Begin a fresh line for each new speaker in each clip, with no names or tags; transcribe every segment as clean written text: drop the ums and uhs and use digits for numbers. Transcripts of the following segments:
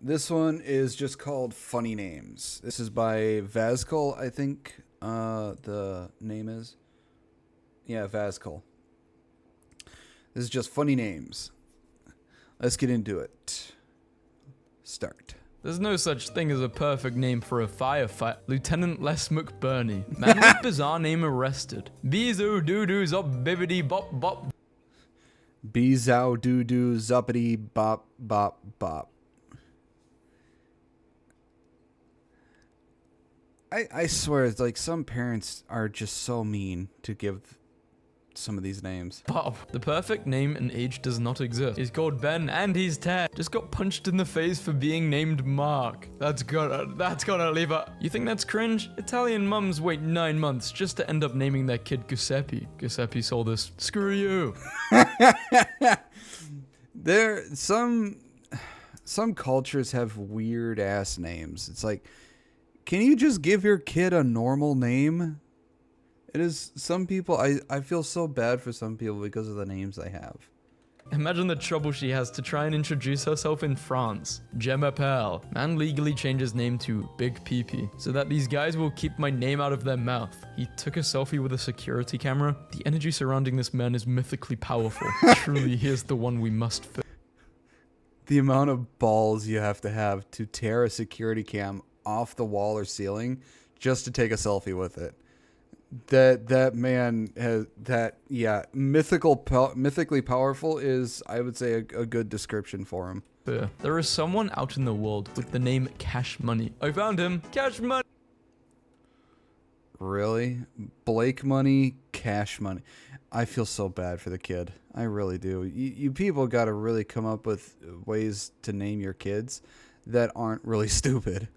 This one is just called Funny Names. This is by Vazkol, I think the name is. Yeah, Vazkol. This is just funny names. Let's get into it. Start.
There's no such thing as a perfect name for a firefighter. Lieutenant Les McBurney. Man with bizarre name arrested. Beezoo doo doo zop bibbity bop bop.
Beezow doo doo zuppity bop bop bop. I swear, it's like some parents are just so mean to give some of these names.
Bob. The perfect name and age does not exist. He's called Ben and he's 10. Just got punched in the face for being named Mark. That's gonna leave a... You think that's cringe? Italian mums wait 9 months just to end up naming their kid Giuseppe. Giuseppe sold this. Screw you.
Some cultures have weird ass names. It's like, can you just give your kid a normal name? It is some people. I feel so bad for some people because of the names they have.
Imagine the trouble she has to try and introduce herself in France. Gemma Pell. Man legally changed his name to Big Peepee so that these guys will keep my name out of their mouth. He took a selfie with a security camera. The energy surrounding this man is mythically powerful. Truly, he is the one we must fit.
The amount of balls you have to tear a security cam off the wall or ceiling just to take a selfie with it. That man has that. Yeah, mythically powerful is, I would say, a good description for him.
There is someone out in the world with the name Cash Money. I found him. Cash Money.
Really? Blake Money, Cash Money. I feel so bad for the kid. I really do. You people got to really come up with ways to name your kids that aren't really stupid.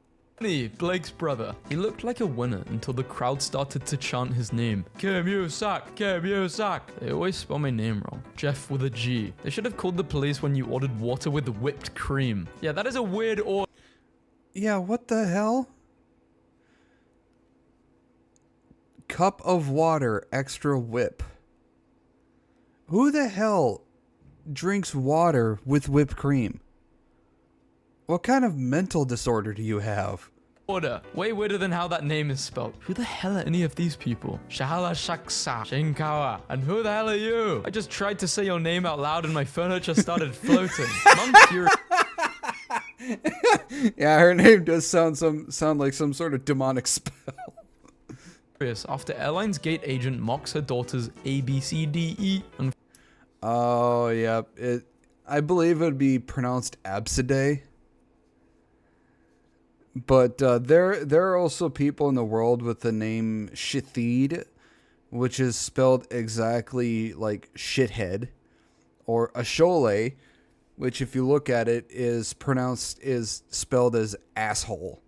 Blake's brother. He looked like a winner until the crowd started to chant his name. Kim you suck, Kim you suck. They always spell my name wrong. Jeff with a G. They should have called the police when you ordered water with whipped cream. Yeah, that is a weird order.
Yeah, what the hell? Cup of water, extra whip. Who the hell drinks water with whipped cream? What kind of mental disorder do you have?
Order. Way weirder than how that name is spelled. Who the hell are any of these people? Shahala Shaksa, Shinkawa. And who the hell are you? I just tried to say your name out loud and my furniture started floating. Mom's furious.
Yeah, her name does sound like some sort of demonic spell.
After Airlines Gate agent mocks her daughter's ABCDE.
Oh, yeah. I believe it would be pronounced Absidae. But there are also people in the world with the name Shithid, which is spelled exactly like shithead, or Ashole, which if you look at it is spelled as asshole.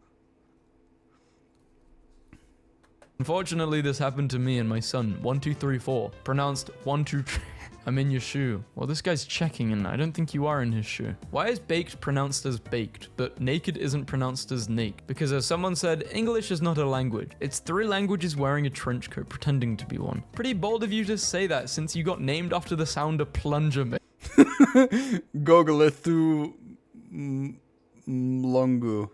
Unfortunately, this happened to me and my son. 1234, pronounced 123. I'm in your shoe. Well, this guy's checking and I don't think you are in his shoe. Why is baked pronounced as baked, but naked isn't pronounced as naked? Because as someone said, English is not a language. It's 3 languages wearing a trench coat pretending to be one. Pretty bold of you to say that since you got named after the sound a plunger makes.
Gogalithu Mlungu.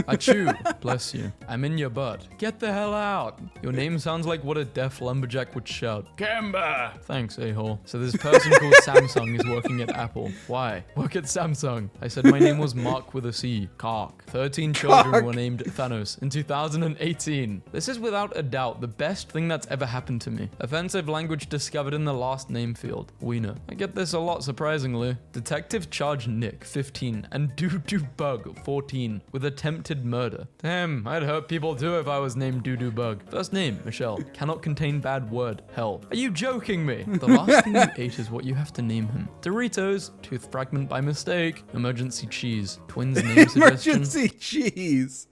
Achoo, bless you. I'm in your butt. Get the hell out. Your name sounds like what a deaf lumberjack would shout. Kemba! Thanks, a-hole. So this person called Samsung is working at Apple. Why? Work at Samsung. I said my name was Mark with a C. Cock. 13 children were named Thanos in 2018. This is without a doubt the best thing that's ever happened to me. Offensive language discovered in the last name field. Wiener. I get this a lot, surprisingly. Detective charged Nick, 15, and Doo-Doo Bug, 14, with attempted murder. Damn, I'd hurt people too if I was named Doo-Doo Bug. First name, Michelle. Cannot contain bad word. Hell. Are you joking me? The last thing you ate is what you have to name him. Doritos. Tooth fragment by mistake. Emergency cheese. Twins name suggestion.
Emergency cheese.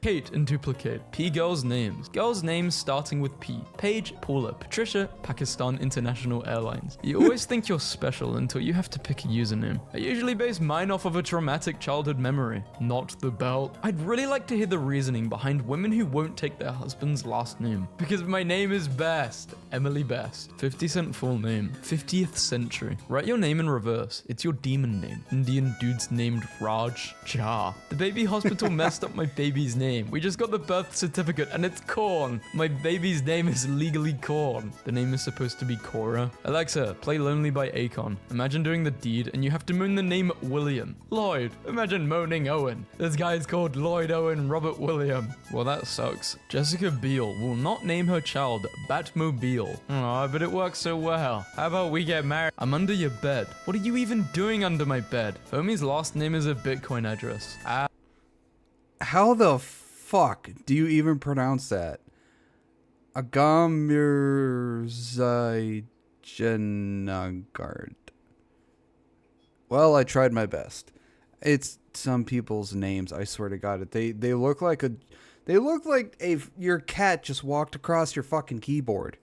Kate and duplicate. P girls' names. Girls' names starting with P. Paige, Paula, Patricia, Pakistan International Airlines. You always think you're special until you have to pick a username. I usually base mine off of a traumatic childhood memory, not the belt. I'd really like to hear the reasoning behind women who won't take their husband's last name. Because my name is Best. Emily Best. 50 Cent full name. 50th century. Write your name in reverse. It's your demon name. Indian dudes named Raj Jha. The baby hospital messed up my baby's name. We just got the birth certificate and it's Corn. My baby's name is legally Corn. The name is supposed to be Cora. Alexa, play Lonely by Akon. Imagine doing the deed and you have to moan the name William. Lloyd. Imagine moaning Owen. This guy's called Lloyd Owen Robert William. Well, that sucks. Jessica Biel will not name her child Batmobile. Aw, but it works so well. How about we get married? I'm under your bed. What are you even doing under my bed? Homie's last name is a Bitcoin address.
How the fuck do you even pronounce that? Agamir. Well, I tried my best. It's some people's names, I swear to God. They look like your cat just walked across your fucking keyboard.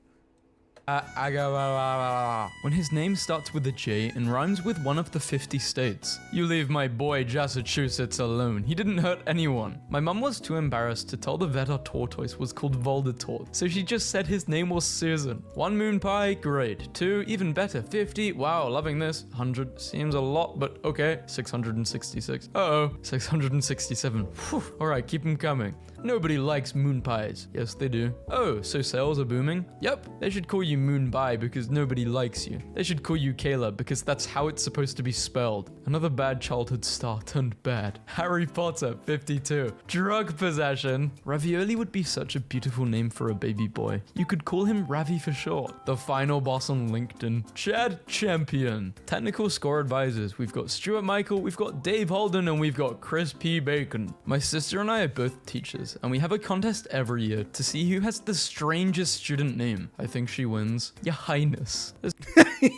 When his name starts with a J and rhymes with one of the 50 states. You leave my boy Massachusetts alone. He didn't hurt anyone. My mum was too embarrassed to tell the vet our tortoise was called Voldemort, so she just said his name was Susan. 1 moon pie, great. 2, even better. 50, wow, loving this. 100 seems a lot, but okay. 666. Uh-oh. 667. Whew. Alright, keep them coming. Nobody likes moon pies. Yes, they do. Oh, so sales are booming? Yep. They should call you Moon Bai because nobody likes you. They should call you Caleb because that's how it's supposed to be spelled. Another bad childhood star turned bad. Harry Potter, 52. Drug possession. Ravioli would be such a beautiful name for a baby boy. You could call him Ravi for short. The final boss on LinkedIn. Chad Champion. Technical score advisors. We've got Stuart Michael, we've got Dave Holden, and we've got Chris P. Bacon. My sister and I are both teachers, and we have a contest every year to see who has the strangest student name. I think she wins. Your Highness.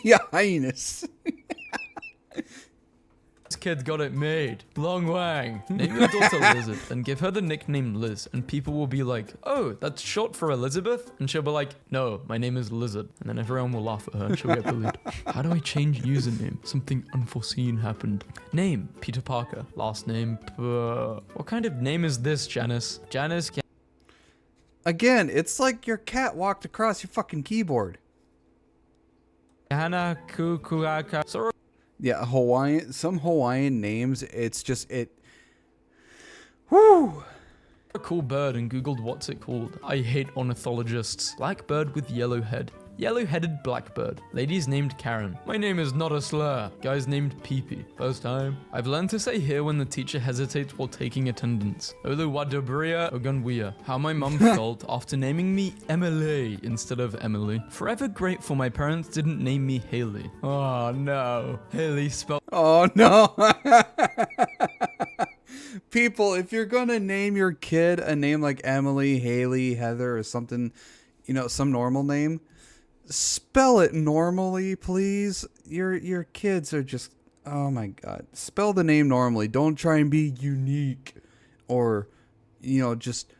Your Highness.
This kid got it made. Long Wang. Name your daughter Lizard, then give her the nickname Liz, and people will be like, oh, that's short for Elizabeth? And she'll be like, no, my name is Lizard. And then everyone will laugh at her and she'll get bullied. How do I change username? Something unforeseen happened. Name, Peter Parker. Last name, what kind of name is this, Janice? Janice,
Again, it's like your cat walked across your fucking keyboard.
Hana Kukuaka. Sorry.
Yeah, some Hawaiian names, it's just, whoo!
A cool bird and googled what's it called. I hate ornithologists. Black bird with yellow head. Yellow-headed blackbird. Ladies named Karen. My name is not a slur. Guys named Peepee. First time. I've learned to say here when the teacher hesitates while taking attendance. Oluwadobria Ogunwiya. How my mum felt after naming me Emily instead of Emily. Forever grateful my parents didn't name me Haley. Oh no. Haley spelled.
Oh no. People, if you're gonna name your kid a name like Emily, Haley, Heather, or something, some normal name, spell it normally, please. Your kids are just, oh my God. Spell the name normally. Don't try and be unique or, just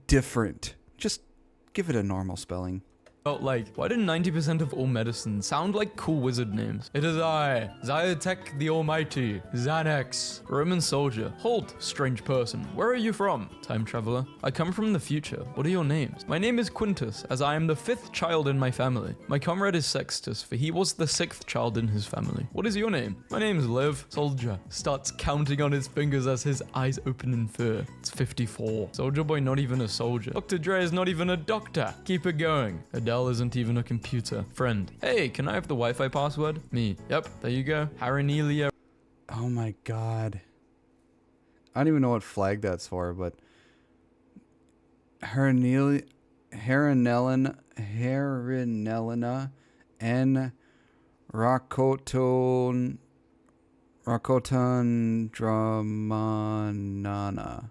different. Just give it a normal spelling.
Felt like, why do 90% of all medicine sound like cool wizard names? It is I, Zyatech the Almighty, Xanax, Roman soldier, Holt, strange person, where are you from? Time traveler, I come from the future, what are your names? My name is Quintus, as I am the 5th child in my family. My comrade is Sextus, for he was the 6th child in his family. What is your name? My name is Liv, soldier, starts counting on his fingers as his eyes open in fear. It's 54. Soldier boy not even a soldier. Dr. Dre is not even a doctor. Keep it going. Adele isn't even a computer. Friend. Hey, can I have the Wi-Fi password? Me. Yep, there you go. Haranelia.
Oh my God. I don't even know what flag that's for, but Haranelina and Rakotan Dramanana.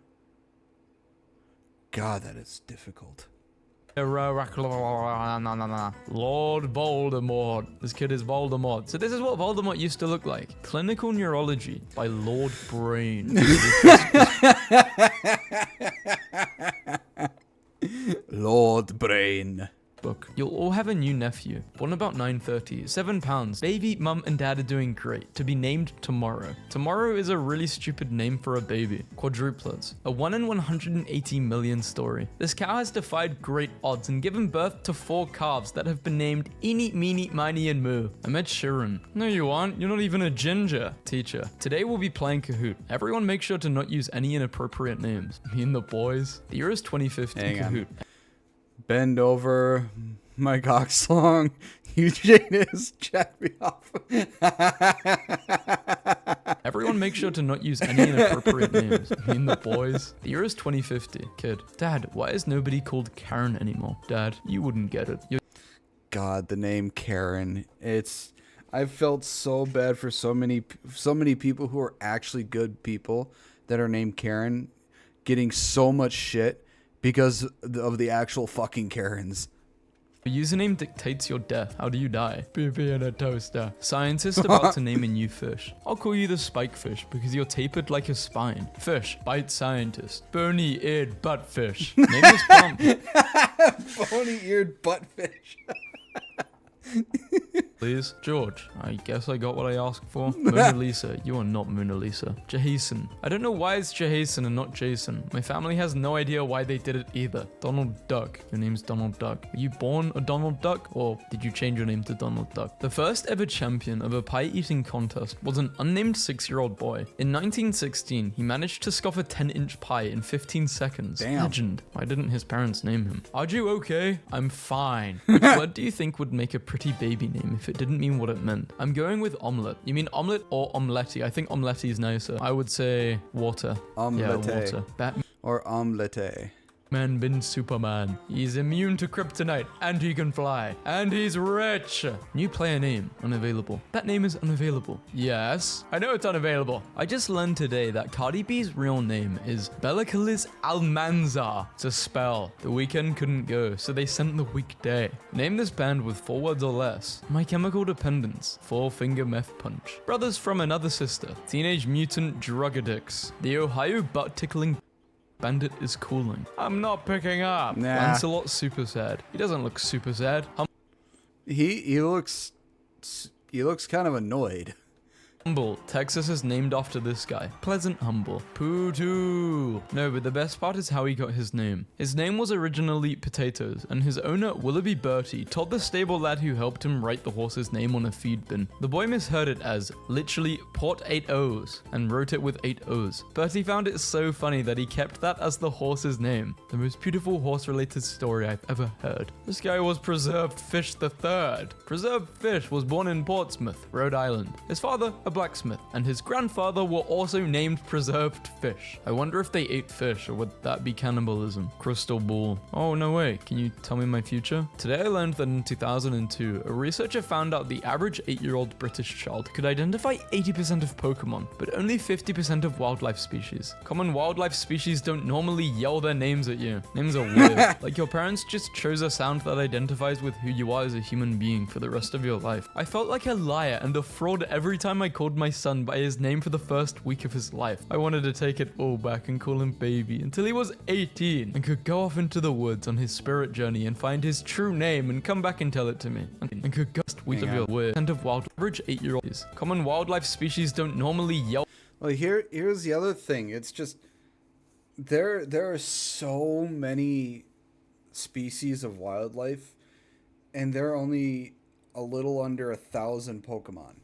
God, that is difficult.
Lord Voldemort. This kid is Voldemort. So this is what Voldemort used to look like. Clinical Neurology by Lord Brain.
Lord Brain.
Book. You'll all have a new nephew, born about 9:30, 7 pounds. Baby, mum, and dad are doing great. To be named Tomorrow. Tomorrow is a really stupid name for a baby. Quadruplets. A 1 in 180 million story. This cow has defied great odds and given birth to 4 calves that have been named Eeny, Meeny, Miny, and Moo. I'm Ed Sheeran. No, you aren't. You're not even a ginger. Teacher. Today we'll be playing Kahoot. Everyone make sure to not use any inappropriate names. Me and the boys. The year is 2015. Kahoot.
Bend over, my cock song. Eugene is check me off.
Everyone make sure to not use any inappropriate names. Me and the boys. The year is 2050. Kid. Dad, why is nobody called Karen anymore? Dad, you wouldn't get it.
God, the name Karen. I've felt so bad for so many people who are actually good people that are named Karen getting so much shit because of the actual fucking Karens.
Your username dictates your death. How do you die? Pee-pee in a toaster. Scientist about to name a new fish. I'll call you the spike fish because you're tapered like a spine. Fish. Bite scientist. Bony-eared buttfish. Name this pump.
Bony-eared buttfish.
Please. George, I guess I got what I asked for. Mona Lisa, you are not Mona Lisa. Jason. I don't know why it's Jason and not Jason. My family has no idea why they did it either. Donald Duck. Your name's Donald Duck. Were you born a Donald Duck or did you change your name to Donald Duck? The first ever champion of a pie eating contest was an unnamed 6-year-old boy. In 1916, he managed to scoff a 10-inch pie in 15 seconds.
Damn.
Legend. Why didn't his parents name him? Are you okay? I'm fine. Which word do you think would make a pretty baby name if it didn't mean what it meant? I'm going with omelette. You mean omelette or omelette? I think omelette is nicer. I would say water.
Omelette.
Yeah, water. Batman.
Or omelette.
Man been Superman. He's immune to kryptonite and he can fly. And he's rich. New player name, unavailable. That name is unavailable. Yes, I know it's unavailable. I just learned today that Cardi B's real name is Bellicalis Almanzar to spell. The weekend couldn't go, so they sent the weekday. Name this band with 4 words or less. My Chemical Dependence. 4-finger meth punch. Brothers from another sister. Teenage Mutant Drug Addicts. The Ohio butt tickling Bandit is cooling. I'm not picking up.
Nah.
Lancelot super sad. He doesn't look super sad.
He looks kind of annoyed.
Humble. Texas is named after this guy. Pleasant Humble. Pooh. No, but the best part is how he got his name. His name was originally Potatoes, and his owner, Willoughby Bertie, told the stable lad who helped him write the horse's name on a feed bin. The boy misheard it as literally Port 8 O's and wrote it with 8 O's. Bertie found it so funny that he kept that as the horse's name. The most beautiful horse-related story I've ever heard. This guy was Preserved Fish III. Preserved Fish was born in Portsmouth, Rhode Island. His father, a blacksmith, and his grandfather were also named Preserved Fish. I wonder if they ate fish, or would that be cannibalism? Crystal ball. Oh, no way. Can you tell me my future? Today I learned that in 2002, a researcher found out the average 8-year-old British child could identify 80% of Pokemon, but only 50% of wildlife species. Common wildlife species don't normally yell their names at you. Names are weird. Like your parents just chose a sound that identifies with who you are as a human being for the rest of your life. I felt like a liar and a fraud every time I called my son by his name for the first week of his life. I wanted to take it all back and call him baby until he was 18 and could go off into the woods on his spirit journey and find his true name and come back and tell it to me. And could go week of your weird and of wild average 8-year-olds. Common wildlife species don't normally yell.
Well, here's the other thing. It's just there are so many species of wildlife, and there are only a little under 1,000 Pokemon.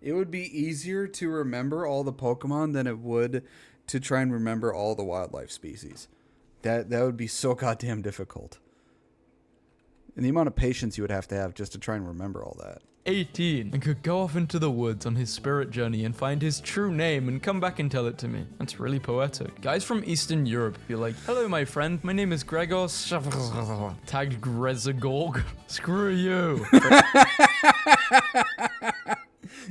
It would be easier to remember all the Pokemon than it would to try and remember all the wildlife species. That would be so goddamn difficult. And the amount of patience you would have to just to try and remember all that.
18 and could go off into the woods on his spirit journey and find his true name and come back and tell it to me. That's really poetic. Guys from Eastern Europe be like, hello my friend, my name is Gregor tagged Grezagorg. Screw you.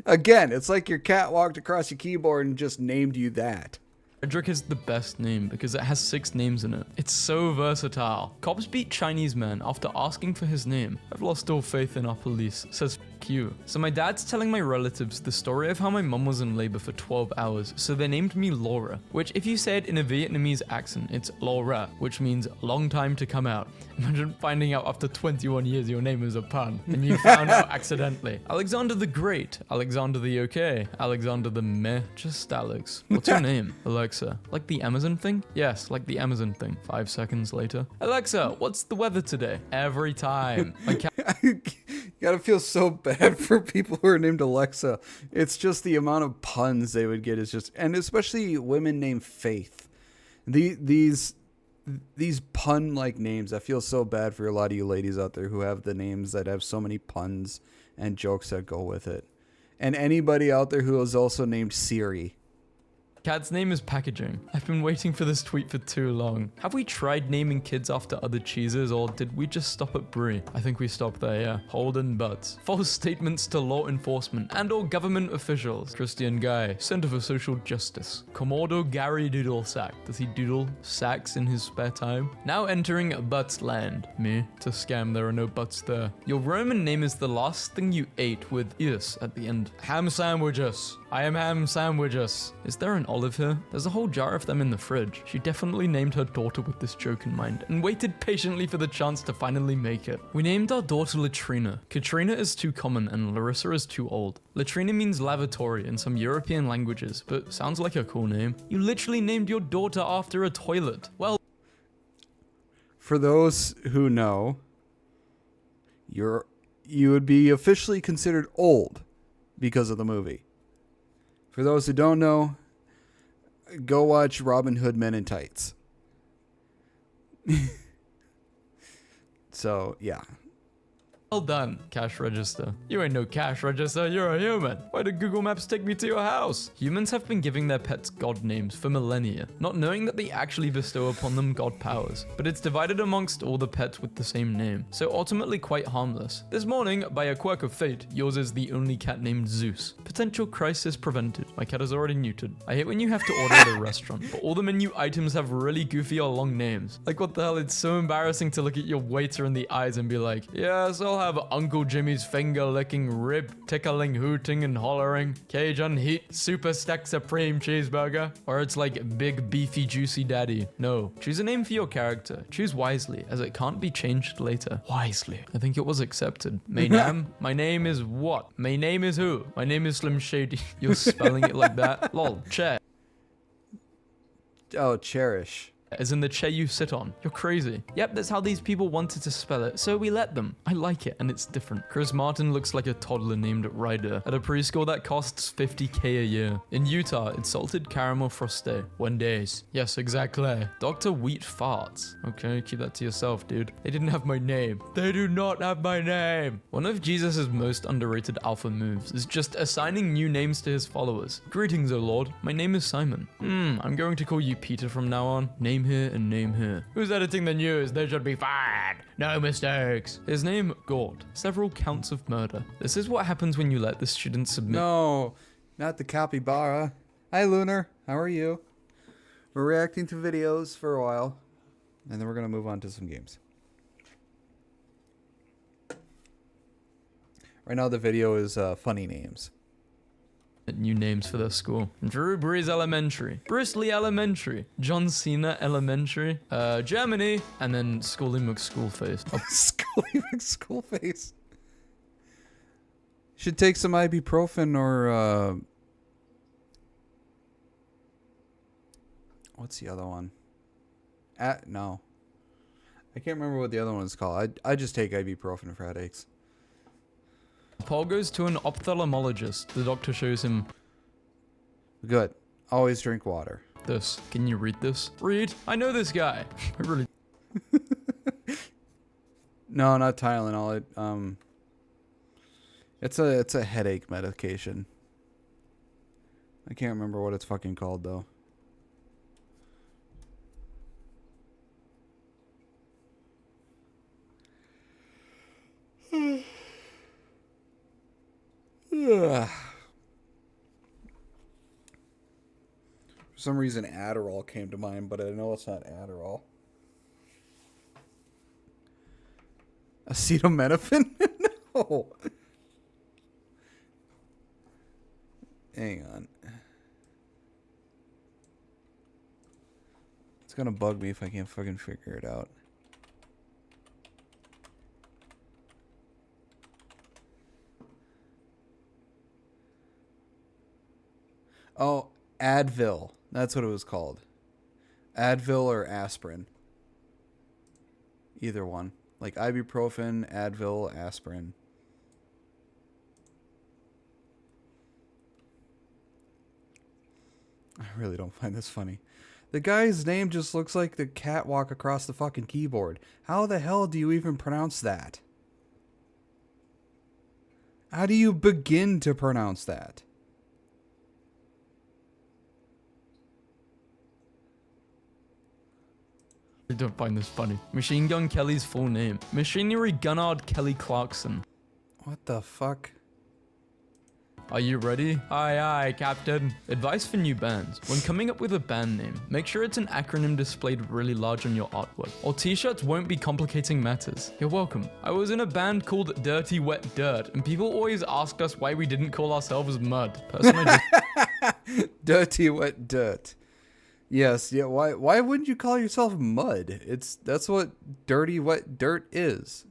Again, it's like your cat walked across your keyboard and just named you that.
Frederick is the best name because it has 6 names in it. It's so versatile. Cops beat Chinese man after asking for his name. I've lost all faith in our police, says f you. So my dad's telling my relatives the story of how my mum was in labor for 12 hours, so they named me Laura, which if you say it in a Vietnamese accent, it's Laura, which means long time to come out. Imagine finding out after 21 years your name is a pun, and you found out accidentally. Alexander the Great, Alexander the Okay, Alexander the Meh, just Alex. What's your name? Alexa. Like the Amazon thing? Yes, like the Amazon thing. 5 seconds later. Alexa, what's the weather today? Every time. My cat.
You gotta feel so bad for people who are named Alexa. It's just the amount of puns they would get is just, and especially women named Faith. These pun-like names, I feel so bad for a lot of you ladies out there who have the names that have so many puns and jokes that go with it. And anybody out there who is also named Siri.
Cat's name is Packaging. I've been waiting for this tweet for too long. Have we tried naming kids after other cheeses, or did we just stop at Brie? I think we stopped there, yeah. Holden Butts. False statements to law enforcement and or government officials. Christian Guy, Center for Social Justice. Commodore Gary Doodlesack. Does he doodle sacks in his spare time? Now entering Butts land. Me? To scam, there are no butts there. Your Roman name is the last thing you ate with is at the end. Ham sandwiches. I am ham sandwiches. Is there an olive here? There's a whole jar of them in the fridge. She definitely named her daughter with this joke in mind and waited patiently for the chance to finally make it. We named our daughter Latrina. Katrina is too common and Larissa is too old. Latrina means lavatory in some European languages, but sounds like a cool name. You literally named your daughter after a toilet. Well,
For those who know, you would be officially considered old because of the movie. For those who don't know, go watch Robin Hood Men in Tights. So, yeah.
well done, cash register. You ain't no cash register, you're a human. Why did Google Maps take me to your house? Humans have been giving their pets god names for millennia, not knowing that they actually bestow upon them god powers. But it's divided amongst all the pets with the same name, so ultimately quite harmless. This morning, by a quirk of fate, yours is the only cat named Zeus. Potential crisis prevented. My cat is already neutered. I hate when you have to order at a restaurant, but all the menu items have really goofy or long names. Like what the hell, it's so embarrassing to look at your waiter in the eyes and be like, yes, I'll have Uncle Jimmy's finger licking, rib tickling, hooting and hollering, Cajun heat, super stack supreme cheeseburger. Or it's like big beefy juicy daddy. No, choose a name for your character. Choose wisely, as it can't be changed later. Wisely. I think it was accepted. My name is what? My name is who? My name is Slim Shady. You're spelling it like that? Lol, chair.
Oh, cherish.
As in the chair you sit on. You're crazy. Yep, that's how these people wanted to spell it, so we let them. I like it, and it's different. Chris Martin looks like a toddler named Ryder at a preschool that costs $50K a year. In Utah, it's salted caramel frosté. Wendy's. Yes, exactly. Dr. Wheat Farts. Okay, keep that to yourself, dude. They didn't have my name. They do not have my name. One of Jesus' most underrated alpha moves is just assigning new names to his followers. Greetings, O Lord. My name is Simon. I'm going to call you Peter from now on. Name here and name here. Who's editing the news? They should be fired. No mistakes. His name, Gord. Several counts of murder. This is what happens when you let the students submit.
No, not the capybara. Hi, Lunar. How are you? We're reacting to videos for a while, and then we're going to move on to some games. Right now, the video is funny names.
New names for their school. Drew Brees Elementary, Bruce Lee Elementary, John Cena Elementary, Germany, and then Schooly McSchoolface. Oh.
Schooly McSchoolface. Should take some ibuprofen or what's the other one? No. I can't remember what the other one is called. I just take ibuprofen for headaches.
Paul goes to an ophthalmologist. The doctor shows him
Good. Always drink water.
this. Can you read this? Read. I know this guy. I really.
No, not Tylenol. It's a headache medication. I can't remember what it's fucking called though. For For some reason, Adderall came to mind, but I know it's not Adderall. Acetaminophen? No. Hang on. It's gonna bug me if I can't fucking figure it out. Oh, Advil. That's what it was called. Advil or aspirin. Either one. Like ibuprofen, Advil, aspirin. I really don't find this funny. The guy's name just looks like the catwalk across the fucking keyboard. How the hell do you even pronounce that? How do you begin to pronounce that?
I don't find this funny. Machine Gun Kelly's full name. Machinery Gunnard Kelly Clarkson.
What the fuck?
Are you ready? Aye, aye, Captain. Advice for new bands. When coming up with a band name, make sure it's an acronym displayed really large on your artwork, or t-shirts won't be complicating matters. You're welcome. I was in a band called Dirty Wet Dirt, and people always asked us why we didn't call ourselves Mud. Personally,
Dirty Wet Dirt. Yes, yeah, why wouldn't you call yourself Mud? That's what Dirty Wet Dirt is.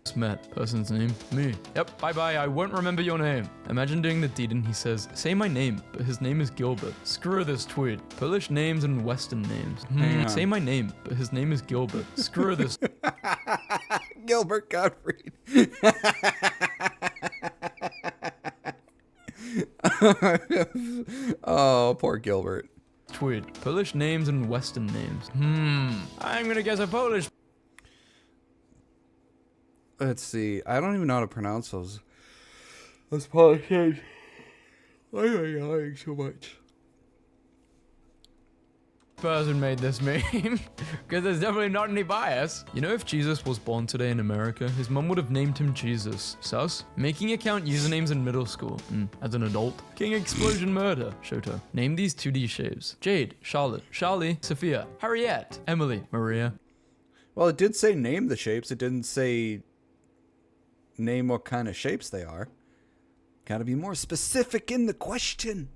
just met. Person's name? Me. Yep, bye-bye, I won't remember your name. Imagine doing the deed and he says, say my name, but his name is Gilbert. Screw this tweet. Polish names and Western names. Say my name, but his name is Gilbert. Screw this.
Gilbert Gottfried. Oh, poor Gilbert.
Tweet. Polish names and Western names. I'm gonna guess a Polish.
Let's see. I don't even know how to pronounce those. Those Polish names. Why am I yelling so much?
Person made this meme because there's definitely not any bias. You know, if Jesus was born today in America, his mum would have named him Jesus. Sus? Making account usernames in middle school. As an adult. King Explosion Murder. Shoto. Name these 2D shapes. Jade. Charlotte. Charlie. Sophia. Harriet. Emily. Maria.
Well, it did say name the shapes. It didn't say name what kind of shapes they are. Gotta be more specific in the question.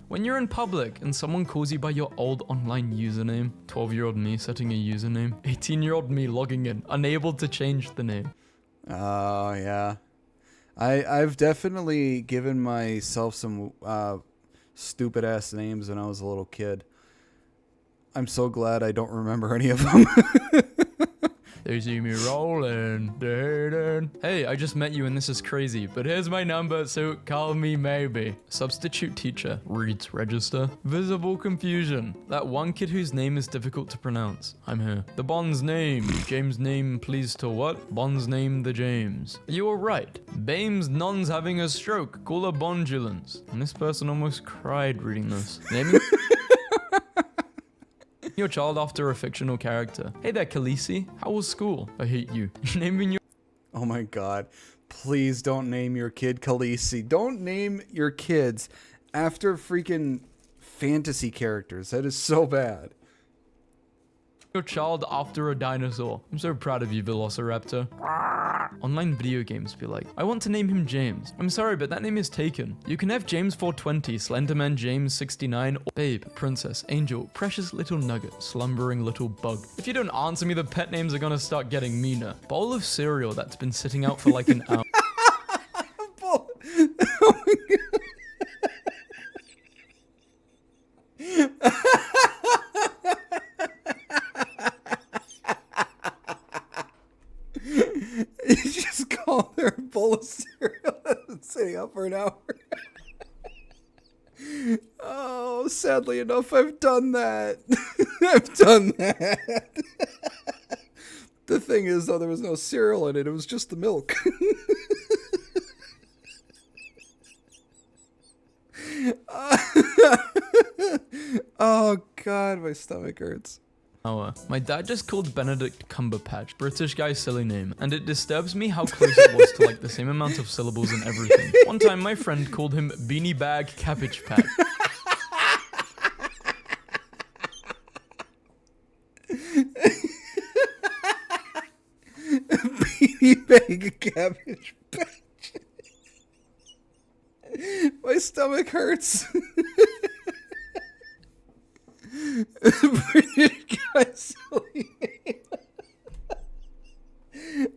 When you're in public and someone calls you by your old online username, 12-year-old me setting a username, 18-year-old me logging in, unable to change the name.
Oh, yeah. I've definitely given myself some stupid-ass names when I was a little kid. I'm so glad I don't remember any of them.
They see me rolling. Hey, I just met you and this is crazy, but here's my number, so call me maybe. Substitute teacher. Reads register. Visible confusion. That one kid whose name is difficult to pronounce. I'm here. The Bond's name. James' name please to what? Bond's name the James. You were right. Bames non's having a stroke. Call a bondulance. And this person almost cried reading this. Naming your child after a fictional character. Hey there, Khaleesi. How was school? I hate you. Naming your...
Oh my god. Please don't name your kid Khaleesi. Don't name your kids after freaking fantasy characters. That is so bad.
Your child after a dinosaur. I'm so proud of you, Velociraptor. Online video games be like, I want to name him James. I'm sorry, but that name is taken. You can have James 420, Slenderman James 69, or Babe, Princess, Angel, Precious Little Nugget, Slumbering Little Bug. If you don't answer me, the pet names are gonna start getting meaner. Bowl of cereal that's been sitting out for like an hour.
Oh my god. You just call her a bowl of cereal and sitting up for an hour. Oh, sadly enough, I've done that. I've done that. The thing is, though, there was no cereal in it. It was just the milk. Oh, God, my stomach hurts.
My dad just called Benedict Cumberpatch, British guy's silly name, and it disturbs me how close it was to like the same amount of syllables and everything. One time my friend called him Beanie Bag Cabbage Patch.
bag cabbage patch. My stomach hurts. British guy silly name.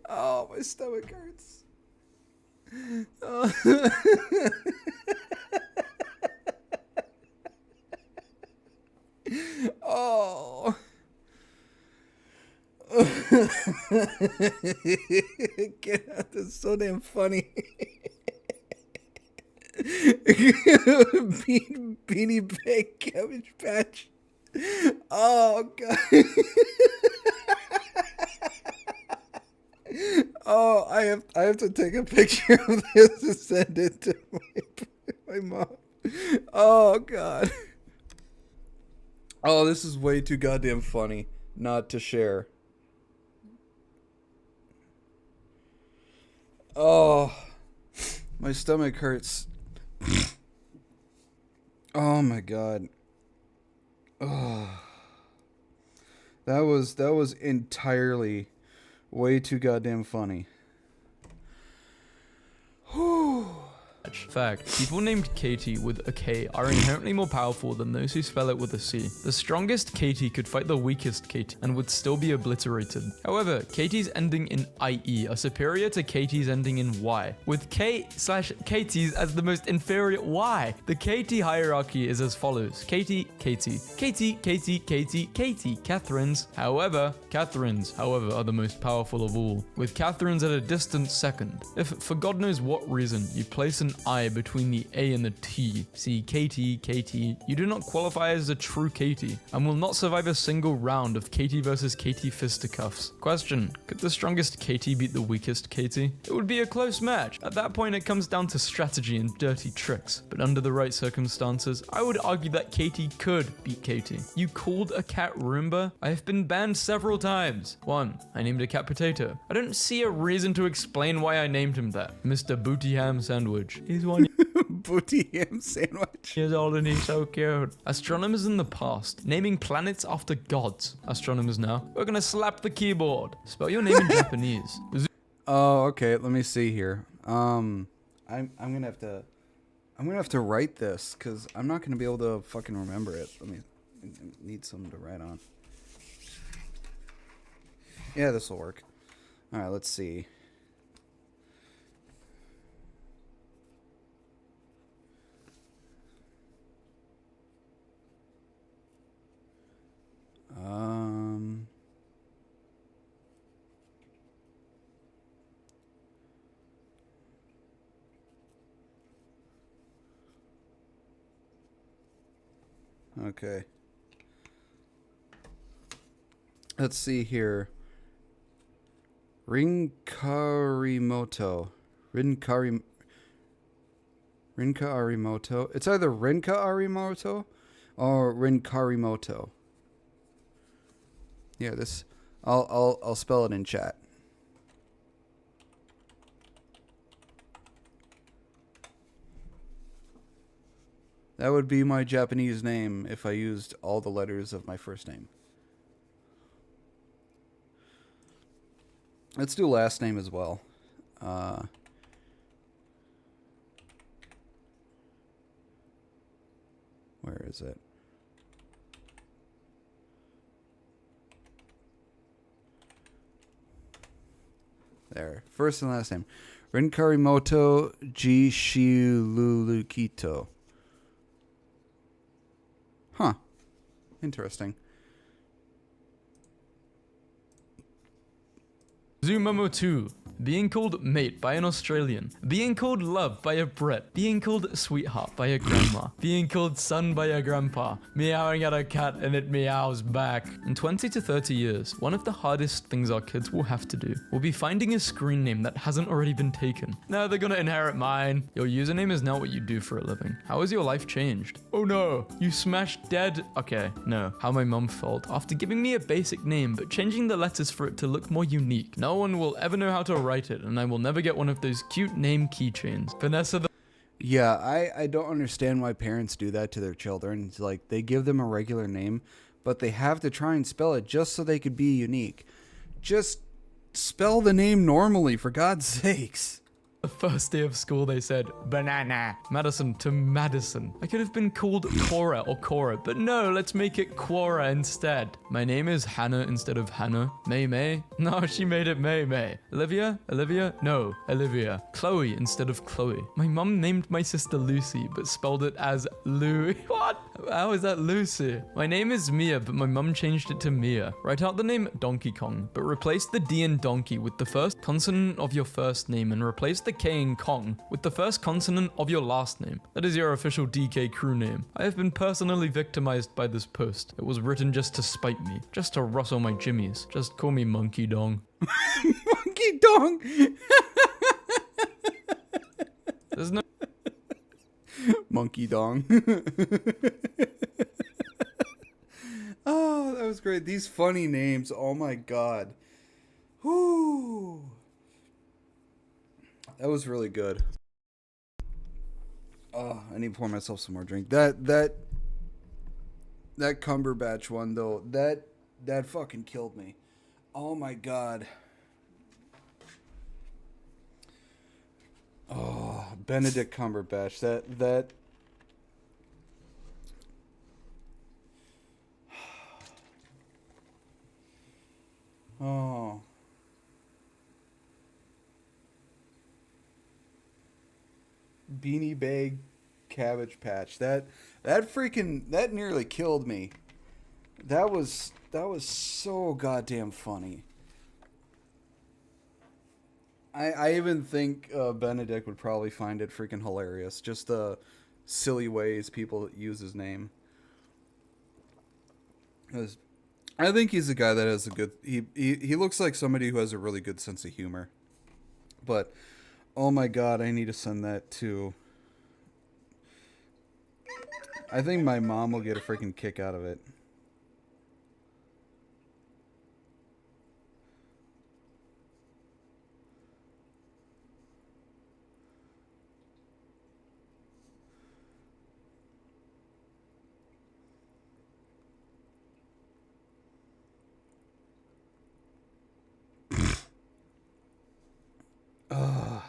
Oh, my stomach hurts. Oh. Get out, that's so damn funny. Beanie bag cabbage patch. Oh god. Oh, I have to take a picture of this and send it to my mom. Oh god. Oh, this is way too goddamn funny not to share. Oh, my stomach hurts. Oh my god. Oh. That was entirely way too goddamn funny. Whew.
Fact, people named Katie with a K are inherently more powerful than those who spell it with a C. The strongest Katie could fight the weakest Katie and would still be obliterated. However, Katie's ending in IE are superior to Katie's ending in Y, with K/Katie's as the most inferior Y. The Katie hierarchy is as follows: Katie, Katie, Katie, Katie, Katie, Katie, Catherines. However, are the most powerful of all, with Catherines at a distant second. If, for God knows what reason, you place an I between the A and the T, see Katie, Katie, you do not qualify as a true Katie, and will not survive a single round of Katie versus Katie fisticuffs. Question, could the strongest Katie beat the weakest Katie? It would be a close match. At that point it comes down to strategy and dirty tricks, but under the right circumstances, I would argue that Katie could beat Katie. You called a cat Roomba? I have been banned several times. 1. I named a cat Potato. I don't see a reason to explain why I named him that. Mr. Booty Ham Sandwich. He's 1
Booty ham sandwich.
years old and he's so cute. Astronomers in the past, naming planets after gods. Astronomers now, we're gonna slap the keyboard. Spell your name in Japanese.
Oh, okay. Let me see here. I'm gonna have to write this because I'm not gonna be able to fucking remember it. I need something to write on. Yeah, this will work. All right, let's see. Okay. Let's see here. Rinkarimoto. Rinka Arimoto. It's either Rinka Arimoto or Rinkarimoto. Yeah, this I'll spell it in chat. That would be my Japanese name if I used all the letters of my first name. Let's do last name as well. Where is it? There. First and last name. Rinkarimoto Jishilulukito. Huh. Interesting.
Zumamotu. Being called mate by an Australian. Being called love by a Brit. Being called sweetheart by a grandma. Being called son by a grandpa. Meowing at a cat and it meows back. In 20 to 30 years, one of the hardest things our kids will have to do will be finding a screen name that hasn't already been taken. No, they're gonna inherit mine. Your username is now what you do for a living. How has your life changed? Oh no, you smashed dead. Okay, no. How my mum felt after giving me a basic name but changing the letters for it to look more unique. No one will ever know how to write it, and I will never get one of those cute name keychains. Vanessa the
Yeah, I don't understand why parents do that to their children. It's like they give them a regular name, but they have to try and spell it just so they could be unique. Just spell the name normally, for God's sakes.
The first day of school, they said, banana. Madison to Madison. I could have been called Cora or Cora, but no, let's make it Quora instead. My name is Hannah instead of Hannah. May May? No, she made it May May. Olivia? Olivia? No, Olivia. Chloe instead of Chloe. My mum named my sister Lucy, but spelled it as Lou. What? How is that Lucy? My name is Mia, but my mum changed it to Mia. Write out the name Donkey Kong, but replace the D in donkey with the first consonant of your first name and replace the K in Kong with the first consonant of your last name. That is your official DK crew name. I have been personally victimized by this post. It was written just to spite me, just to rustle my jimmies. Just call me Monkey Dong.
Monkey Dong!
There's no...
Monkey Dong. Oh, that was great. These funny names. Oh my god. Whoo. That was really good. Oh, I need to pour myself some more drink. That Cumberbatch one though, that fucking killed me. Oh my god. Oh, Benedict Cumberbatch. That oh. Beanie Bag Cabbage Patch. That nearly killed me. That was so goddamn funny. I even think Benedict would probably find it freaking hilarious. Just the silly ways people use his name. 'Cause I think he's a guy that has a good... He looks like somebody who has a really good sense of humor. But... oh my god, I need to send that to... I think my mom will get a freaking kick out of it. Ugh.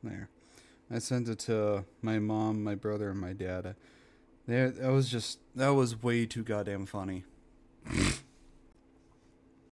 There. I sent it to my mom, my brother, and my dad. That was way too goddamn funny.